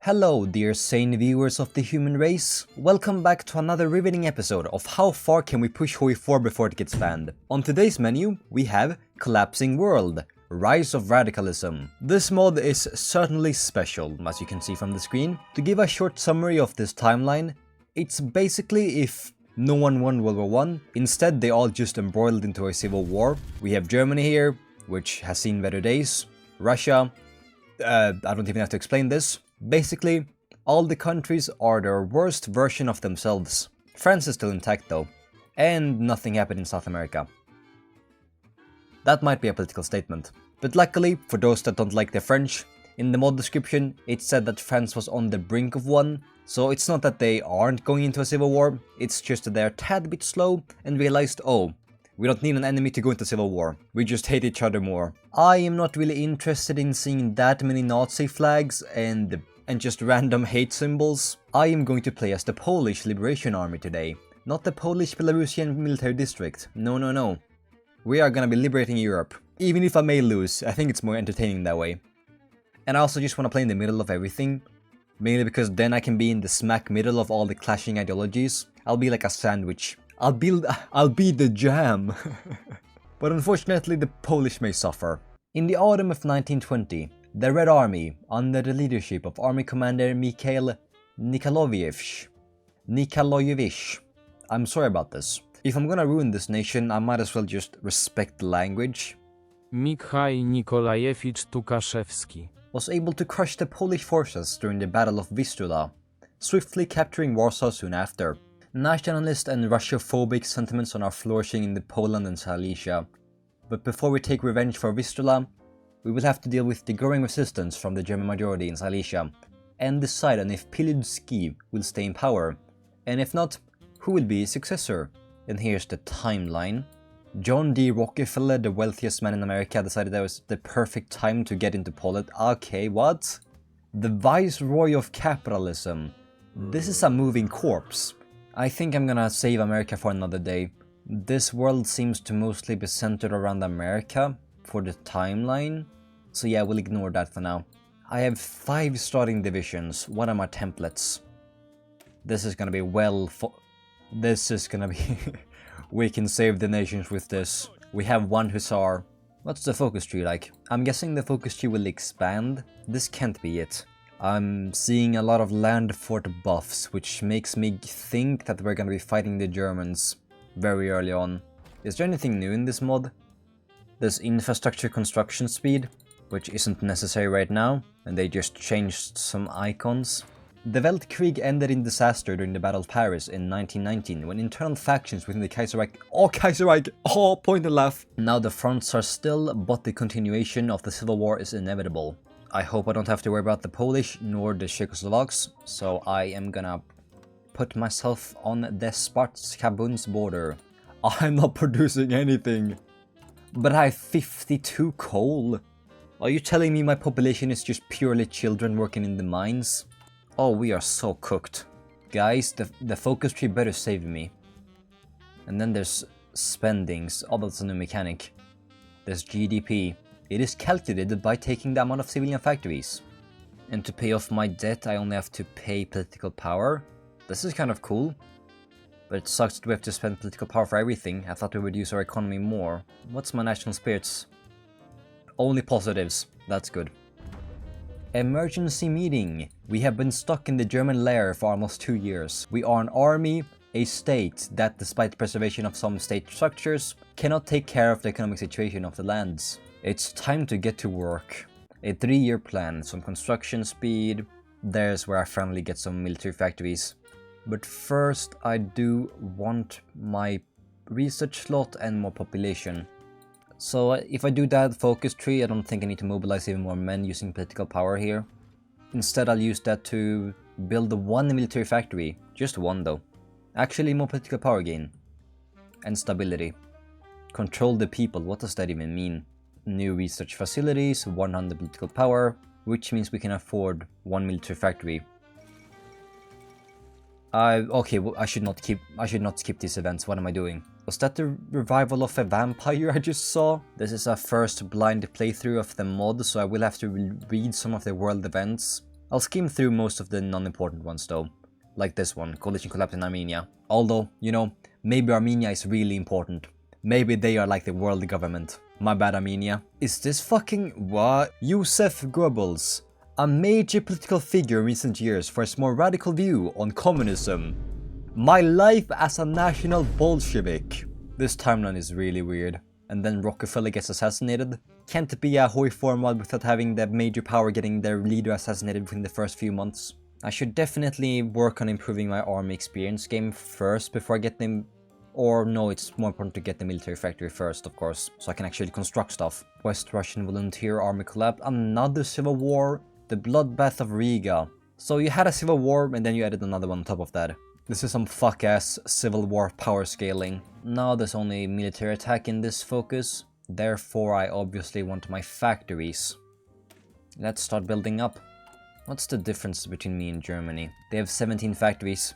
Hello, dear sane viewers of the human race. Welcome back to another riveting episode of How Far Can We Push HOI4 Before It Gets Banned. On today's menu, we have Collapsing World, Rise of Radicalism. This mod is certainly special, as you can see from the screen. To give a short summary of this timeline, it's basically if no one won World War I, instead they all just embroiled into a civil war. We have Germany here, which has seen better days, Russia, I don't even have to explain this. Basically, all the countries are their worst version of themselves. France is still intact though, and nothing happened in South America. That might be a political statement, but luckily, for those that don't like the French, in the mod description it said that France was on the brink of one, so it's not that they aren't going into a civil war, it's just that they're a tad bit slow and realized, oh, we don't need an enemy to go into civil war, we just hate each other more. I am not really interested in seeing that many Nazi flags and just random hate symbols. I am going to play as the Polish Liberation Army today, not the Polish Belarusian military district. No. We are gonna be liberating Europe. Even if I may lose, I think it's more entertaining that way. And I also just want to play in the middle of everything, mainly because then I can be in the smack middle of all the clashing ideologies. I'll be like a sandwich. I'll be the jam. But unfortunately the Polish may suffer. In the autumn of 1920, the Red Army, under the leadership of Army Commander Mikhail Nikolaevich. I'm sorry about this. If I'm gonna ruin this nation, I might as well just respect the language. Mikhail Nikolaevich Tukaszewski Was able to crush the Polish forces during the Battle of Vistula, swiftly capturing Warsaw soon after. Nationalist and Russophobic sentiments are now flourishing in the Poland and Silesia. But before we take revenge for Vistula, we will have to deal with the growing resistance from the German majority in Silesia, and decide on if Pilsudski will stay in power, and if not, who will be his successor. And here's the timeline. John D. Rockefeller, the wealthiest man in America, decided that was the perfect time to get into politics. Okay, what? The Viceroy of Capitalism. This is a moving corpse. I think I'm gonna save America for another day. This world seems to mostly be centered around America for the timeline, so yeah, we'll ignore that for now. I have 5 starting divisions. What are my templates? This is gonna be we can save the nations with this. We have 1 hussar. What's the focus tree like? I'm guessing the focus tree will expand. This can't be it. I'm seeing a lot of land fort buffs, which makes me think that we're gonna be fighting the Germans very early on. Is there anything new in this mod? There's infrastructure construction speed, which isn't necessary right now, and they just changed some icons. The Weltkrieg ended in disaster during the Battle of Paris in 1919, when internal factions within the Kaiserreich, point and laugh. Now the fronts are still, but the continuation of the civil war is inevitable. I hope I don't have to worry about the Polish nor the Czechoslovaks, so I am gonna put myself on the Spartakabund's border. I'm not producing anything, but I have 52 coal. Are you telling me my population is just purely children working in the mines? Oh, we are so cooked. Guys, the focus tree better save me. And then there's spendings. Oh, that's a new mechanic. There's GDP. It is calculated by taking the amount of civilian factories. And to pay off my debt, I only have to pay political power. This is kind of cool. But it sucks that we have to spend political power for everything. I thought we would use our economy more. What's my national spirits? Only positives. That's good. Emergency meeting. We have been stuck in the German lair for almost 2 years. We are an army, a state that, despite the preservation of some state structures, cannot take care of the economic situation of the lands. It's time to get to work. A 3-year plan, some construction speed. There's where I finally get some military factories. But first, I do want my research slot and more population. So if I do that focus tree, I don't think I need to mobilize even more men using political power here. Instead, I'll use that to build 1 military factory. Just 1 though. Actually, more political power gain. And stability. Control the people, what does that even mean? New research facilities, 100 political power, which means we can afford 1 military factory. Okay, well, I should not skip these events. What am I doing? Was that the revival of a vampire I just saw? This is our first blind playthrough of the mod, so I will have to read some of the world events. I'll skim through most of the non-important ones though. Like this one, coalition collapse in Armenia. Although, you know, maybe Armenia is really important. Maybe they are like the world government. My bad, Armenia. Is this fucking what? Joseph Goebbels, a major political figure in recent years for his more radical view on communism. My life as a national Bolshevik. This timeline is really weird. And then Rockefeller gets assassinated. Can't be a HOI4 mod without having the major power getting their leader assassinated within the first few months. I should definitely work on improving my army experience game first before I get them. Or no, it's more important to get the military factory first, of course, so I can actually construct stuff. West Russian volunteer army collapse, another civil war, the bloodbath of Riga. So you had a civil war and then you added another one on top of that. This is some fuck-ass civil war power scaling. Now there's only military attack in this focus, therefore I obviously want my factories. Let's start building up. What's the difference between me and Germany? They have 17 factories,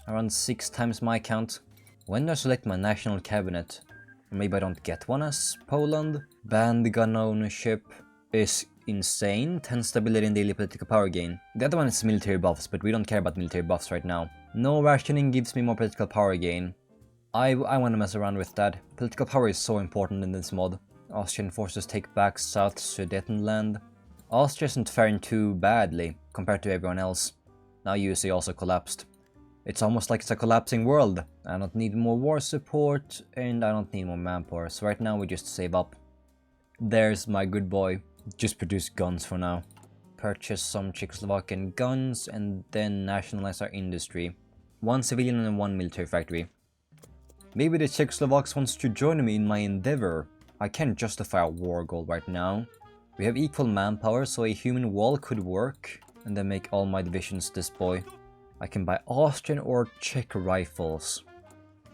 around 6 times my count. When do I select my national cabinet? Or maybe I don't get one as Poland? Banned gun ownership is insane, 10 stability and daily political power gain. The other one is military buffs, but we don't care about military buffs right now. No rationing gives me more political power gain. I want to mess around with that. Political power is so important in this mod. Austrian forces take back South Sudetenland. Austria isn't faring too badly compared to everyone else. Now USA also collapsed. It's almost like it's a collapsing world. I don't need more war support and I don't need more manpower, so right now we just save up. There's my good boy. Just produce guns for now. Purchase some Czechoslovakian guns and then nationalize our industry. 1 civilian and 1 military factory. Maybe the Czechoslovaks wants to join me in my endeavor. I can't justify a war goal right now. We have equal manpower, so a human wall could work. And then make all my divisions this boy. I can buy Austrian or Czech rifles.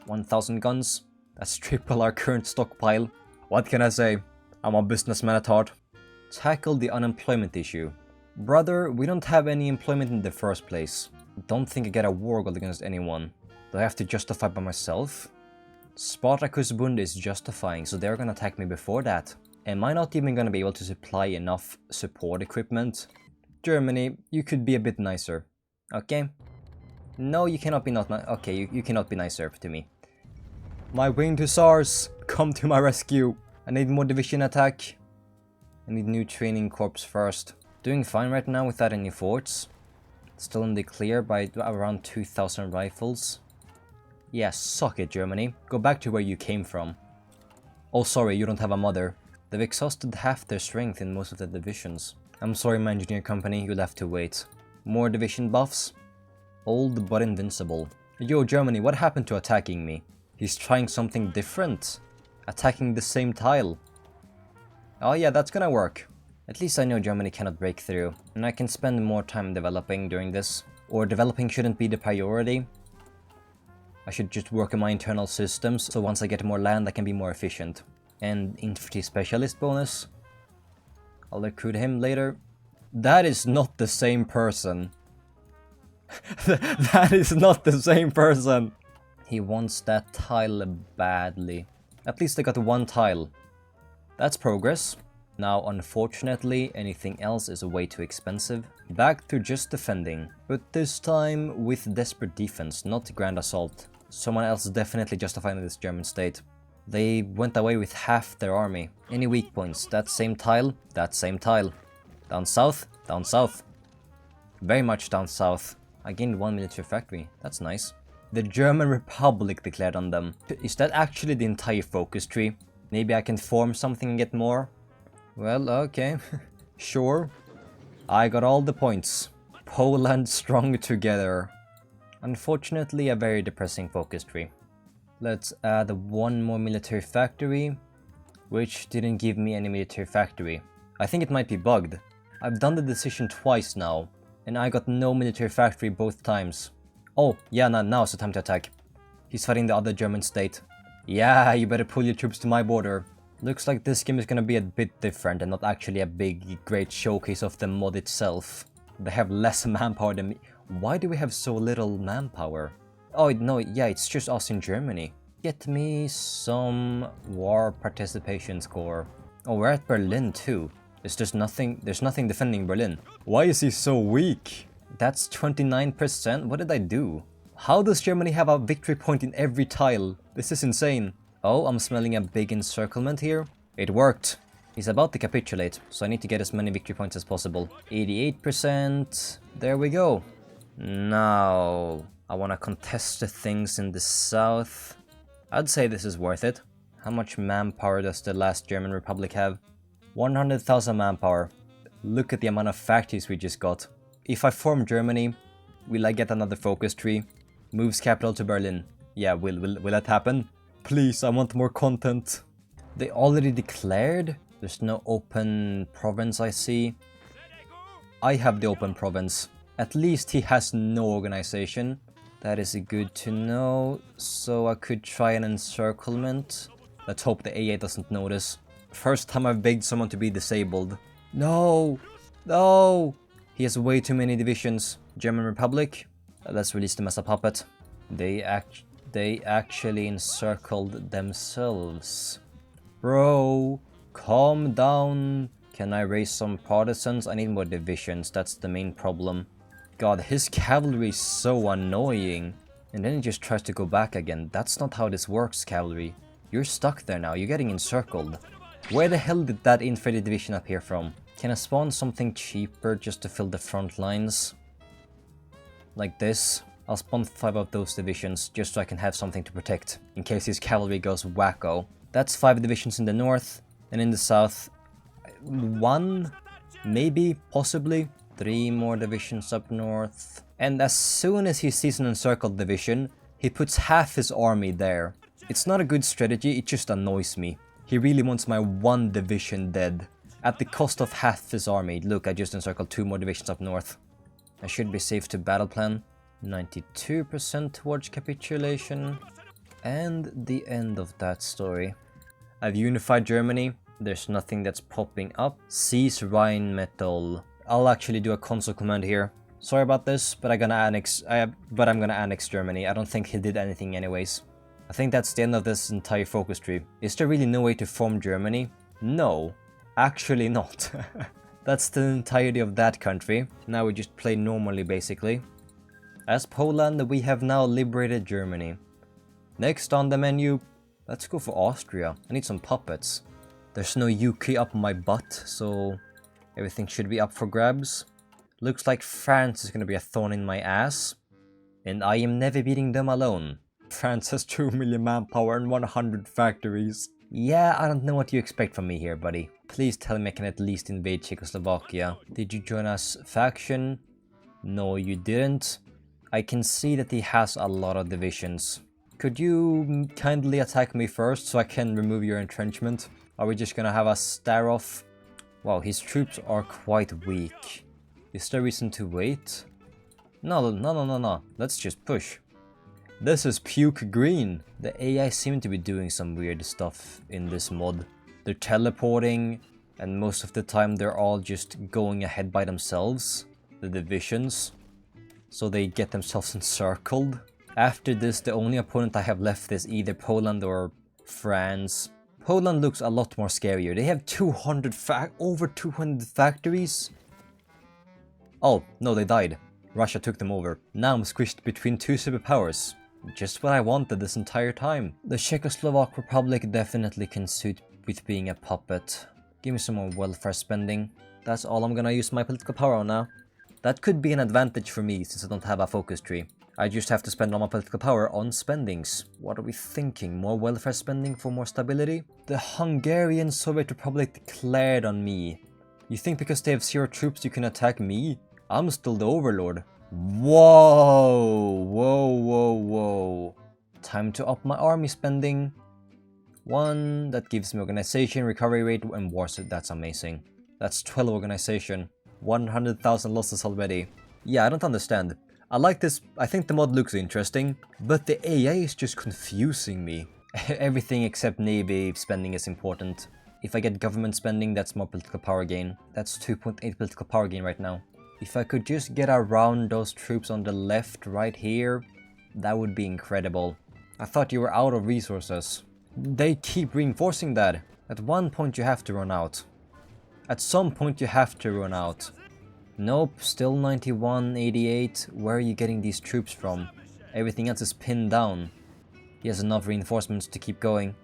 1000 guns. That's triple our current stockpile. What can I say? I'm a businessman at heart. Tackle the unemployment issue. Brother, we don't have any employment in the first place. Don't think I get a war goal against anyone. Do I have to justify by myself? Spartacus Bund is justifying, so they're gonna attack me before that. Am I not even gonna be able to supply enough support equipment? Germany, you could be a bit nicer. Okay? No, you cannot be not nice. Okay, you cannot be nicer to me. My winged hussars, come to my rescue. I need more division attack. I need new training corps first. Doing fine right now without any forts. Still in the clear by around 2000 rifles. Yeah, suck it, Germany. Go back to where you came from. Oh, sorry, you don't have a mother. They've exhausted half their strength in most of the divisions. I'm sorry, my engineer company, you'll have to wait. More division buffs? Old but invincible. Yo, Germany, what happened to attacking me? He's trying something different. Attacking the same tile. Oh yeah, that's gonna work. At least I know Germany cannot break through, and I can spend more time developing during this. Or developing shouldn't be the priority. I should just work on my internal systems, so once I get more land I can be more efficient. And infantry specialist bonus. I'll recruit him later. That is not the same person. That is not the same person. He wants that tile badly. At least I got 1 tile. That's progress. Now, unfortunately, anything else is way too expensive. Back to just defending, but this time with desperate defense, not grand assault. Someone else definitely justifying this German state. They went away with half their army. Any weak points? That same tile, that same tile. Down south, down south. Very much down south. I gained 1 military factory, that's nice. The German Republic declared on them. Is that actually the entire focus tree? Maybe I can form something and get more? Well, okay. Sure. I got all the points. Poland strong together. Unfortunately, a very depressing focus tree. Let's add 1 more military factory, which didn't give me any military factory. I think it might be bugged. I've done the decision twice now, and I got no military factory both times. Oh, yeah, now's the time to attack. He's fighting the other German state. Yeah, you better pull your troops to my border. Looks like this game is gonna be a bit different and not actually a big, great showcase of the mod itself. They have less manpower than me. Why do we have so little manpower? Oh, no, yeah, it's just us in Germany. Get me some war participation score. Oh, we're at Berlin too. There's nothing defending Berlin. Why is he so weak? That's 29%? What did I do? How does Germany have a victory point in every tile? This is insane. Oh, I'm smelling a big encirclement here. It worked. He's about to capitulate, so I need to get as many victory points as possible. 88%. There we go. Now, I want to contest the things in the south. I'd say this is worth it. How much manpower does the last German Republic have? 100,000 manpower. Look at the amount of factories we just got. If I form Germany, will I get another focus tree? Moves capital to Berlin. Yeah, will that happen? Please, I want more content. They already declared? There's no open province I see. I have the open province. At least he has no organization. That is good to know. So I could try an encirclement. Let's hope the AA doesn't notice. First time I've begged someone to be disabled. No! No! He has way too many divisions. German Republic. Let's release them as a puppet. They actually encircled themselves. Bro, calm down. Can I raise some partisans? I need more divisions. That's the main problem. God, his cavalry is so annoying. And then he just tries to go back again. That's not how this works, cavalry. You're stuck there now. You're getting encircled. Where the hell did that infantry division appear from? Can I spawn something cheaper just to fill the front lines? Like this. I'll spawn 5 of those divisions just so I can have something to protect in case his cavalry goes wacko. That's 5 divisions in the north, and in the south 1, maybe, possibly 3 more divisions up north. And as soon as he sees an encircled division, he puts half his army there. It's not a good strategy, it just annoys me. He really wants my 1 division dead at the cost of half his army. Look, I just encircled 2 more divisions up north. I should be safe to battle plan. 92% towards capitulation. And the end of that story. I've unified Germany. There's nothing that's popping up. Seize Rheinmetall. I'll actually do a console command here. Sorry about this, but I'm gonna annex Germany. I don't think he did anything anyways. I think that's the end of this entire focus tree. Is there really no way to form Germany? No, actually not. That's the entirety of that country. Now we just play normally basically. As Poland, we have now liberated Germany. Next on the menu, let's go for Austria. I need some puppets. There's no UK up my butt, so everything should be up for grabs. Looks like France is gonna be a thorn in my ass. And I am never beating them alone. France has 2 million manpower and 100 factories. Yeah, I don't know what you expect from me here, buddy. Please tell me I can at least invade Czechoslovakia. Did you join us faction? No, you didn't. I can see that he has a lot of divisions. Could you kindly attack me first so I can remove your entrenchment? Are we just gonna have a stare off? Wow, his troops are quite weak. Is there reason to wait? No. Let's just push. This is puke green. The AI seem to be doing some weird stuff in this mod. They're teleporting, and most of the time they're all just going ahead by themselves, the divisions, so they get themselves encircled. After this, the only opponent I have left is either Poland or France. Poland looks a lot more scarier. They have over 200 factories. Oh, no, they died. Russia took them over. Now I'm squished between 2 superpowers. Just what I wanted this entire time. The Czechoslovak Republic definitely can suit with being a puppet. Give me some more welfare spending. That's all I'm gonna use my political power on now. That could be an advantage for me since I don't have a focus tree. I just have to spend all my political power on spendings. What are we thinking? More welfare spending for more stability? The Hungarian Soviet Republic declared on me. You think because they have 0 troops you can attack me? I'm still the overlord. Whoa. Time to up my army spending. 1, that gives me organization, recovery rate, and wars. That's amazing. That's 12 organization. 100,000 losses already. Yeah, I don't understand. I like this. I think the mod looks interesting, but the AI is just confusing me. Everything except navy spending is important. If I get government spending, that's more political power gain. That's 2.8 political power gain right now. If I could just get around those troops on the left right here, that would be incredible. I thought you were out of resources. They keep reinforcing that. At one point you have to run out. At some point you have to run out. Nope, still 91, 88. Where are you getting these troops from? Everything else is pinned down. He has enough reinforcements to keep going.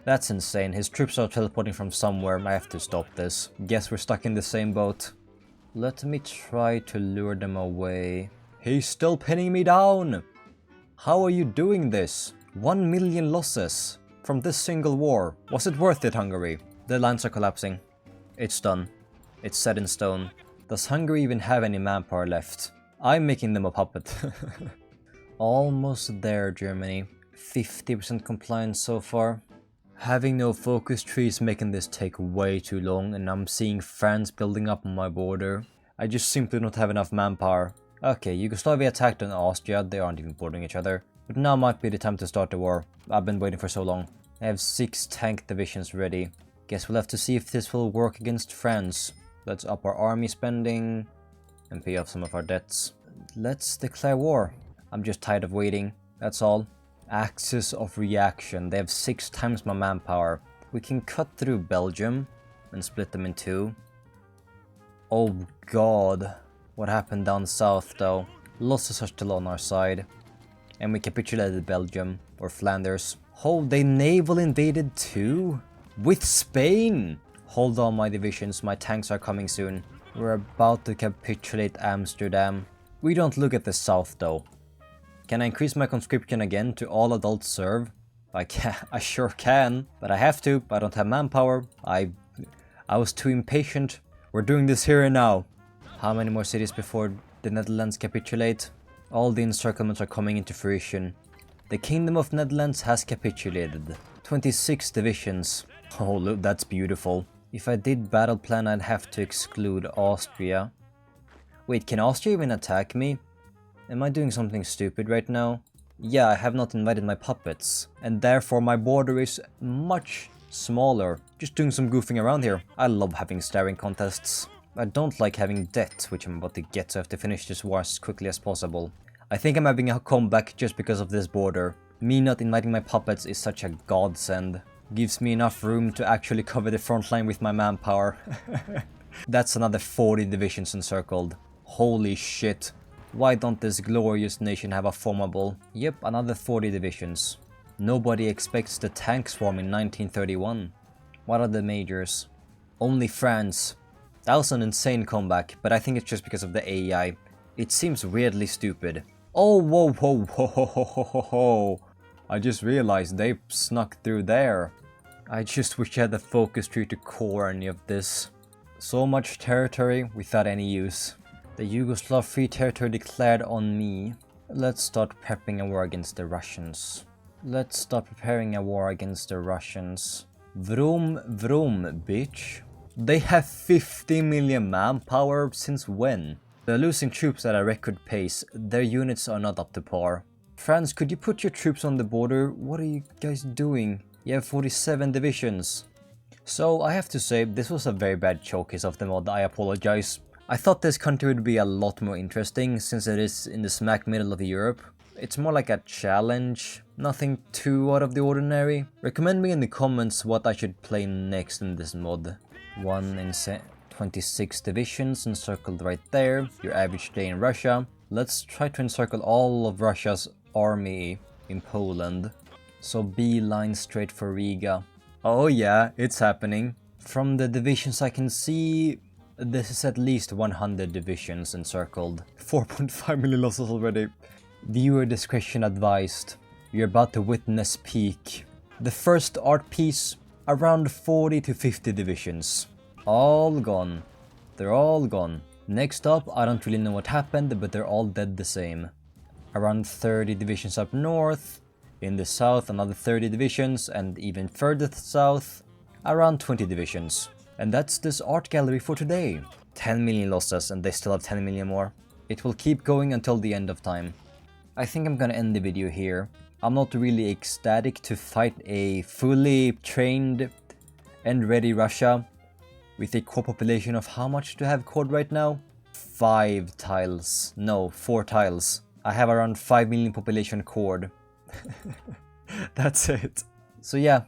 That's insane. His troops are teleporting from somewhere. I have to stop this. Guess we're stuck in the same boat. Let me try to lure them away. He's still pinning me down! How are you doing this? 1 million losses from this single war. Was it worth it, Hungary? The lines are collapsing. It's done. It's set in stone. Does Hungary even have any manpower left? I'm making them a puppet. Almost there, Germany. 50% compliance so far. Having no focus tree is making this take way too long, and I'm seeing France building up on my border. I just simply don't have enough manpower. Okay, Yugoslavia attacked on Austria, they aren't even bordering each other. But now might be the time to start the war. I've been waiting for so long. I have 6 tank divisions ready. Guess we'll have to see if this will work against France. Let's up our army spending and pay off some of our debts. Let's declare war. I'm just tired of waiting, that's all. Axis of reaction. They have 6 times my manpower. We can cut through Belgium and split them in 2. Oh god. What happened down south though? Losses are still on our side. And we capitulated Belgium, or Flanders. Oh, they naval invaded too? With Spain? Hold on my divisions, my tanks are coming soon. We're about to capitulate Amsterdam. We don't look at the south though. Can I increase my conscription again to all adults serve? I sure can, but I have to. I don't have manpower. I was too impatient. We're doing this here and now. How many more cities before the Netherlands capitulate? All the encirclements are coming into fruition. The Kingdom of Netherlands has capitulated. 26 divisions. Oh look, that's beautiful. If I did battle plan, I'd have to exclude Austria. Wait, can Austria even attack me? Am I doing something stupid right now? Yeah, I have not invited my puppets, and therefore my border is much smaller. Just doing some goofing around here. I love having staring contests. I don't like having debt, which I'm about to get, so I have to finish this war as quickly as possible. I think I'm having a comeback just because of this border. Me not inviting my puppets is such a godsend. Gives me enough room to actually cover the front line with my manpower. That's another 40 divisions encircled. Holy shit. Why don't this glorious nation have a formidable? Yep, another 40 divisions. Nobody expects the tank swarm in 1931. What are the majors? Only France. That was an insane comeback, but I think it's just because of the AI. It seems weirdly stupid. Oh, whoa, whoa, whoa, whoa, whoa, whoa, whoa. I just realized they snuck through there. I just wish I had the focus tree to core any of this. So much territory without any use. The Yugoslav Free Territory declared on me. Let's start prepping a war against the Russians. Let's start preparing a war against the Russians. Vroom, vroom, bitch. They have 50 million manpower since when? They're losing troops at a record pace. Their units are not up to par. France, could you put your troops on the border? What are you guys doing? You have 47 divisions. So I have to say, this was a very bad showcase of the mod. I apologize. I thought this country would be a lot more interesting since it is in the smack middle of Europe. It's more like a challenge, nothing too out of the ordinary. Recommend me in the comments what I should play next in this mod. 26 divisions encircled right there, your average day in Russia. Let's try to encircle all of Russia's army in Poland. So beeline straight for Riga. Oh yeah, it's happening. From the divisions I can see, this is at least 100 divisions encircled. 4.5 million losses already. Viewer discretion advised. You're about to witness peak. The first art piece, around 40 to 50 divisions. All gone. They're all gone. Next up, I don't really know what happened, but they're all dead the same. Around 30 divisions up north. In the south, another 30 divisions, and even further south, around 20 divisions. And that's this art gallery for today. 10 million losses, and they still have 10 million more. It will keep going until the end of time. I think I'm gonna end the video here. I'm not really ecstatic to fight a fully trained and ready Russia with a core population of how much do I have cored right now? 5 tiles. No, 4 tiles. I have around 5 million population cored. That's it. So yeah,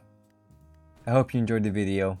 I hope you enjoyed the video.